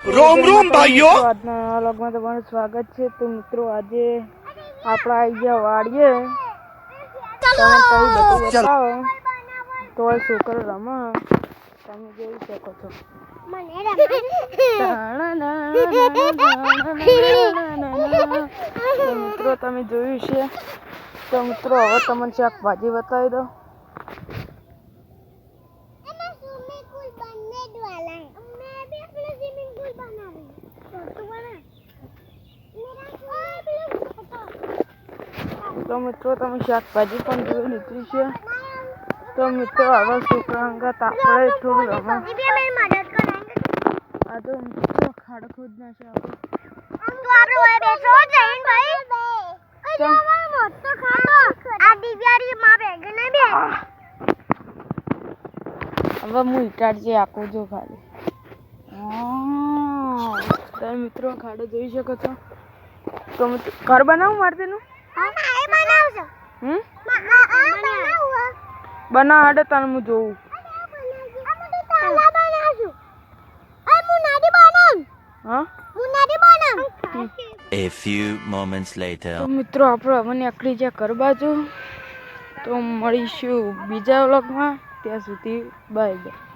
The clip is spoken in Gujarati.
रोम रोम भाइयों, આજના વ્લોગમાં તમારું સ્વાગત છે। તો મિત્રો આજે આપણે આવી ગયા વાડીએ। તમે કઈ બધું બતાવો તો છોકરો રમે તમે જોઈ શકો છો। તો મિત્રો તમે જોયું છે। તો મિત્રો હવે તમને શાકભાજી બતાવી દો। तो मित्रों તમે શાકભાજી પણ જોઈ લીધી છે। તો મિત્રો હવે છોકરા અંગત આપણે થોડું રમવા આ તો મિત્રો ખાડો ખોદ નાખે આપણે તો આપણે ઓય બેસો જઈન ભાઈ તો મોટો ખાડો આ દિવ્યારી માં બેગે ને બે હવે હું ઇટાડજે આકો જો ખાલી તો મિત્રો ખાડો જોઈ શકો છો। તો ઘર બનાવું મારતે નું बना आडे तन मु जो A few moments later. तो मित्रों આપણે હવે નીકળી જા ઘર બાજુ। તો મળીશું બીજા વ્લોગમાં। ત્યાં સુધી બાય બાય।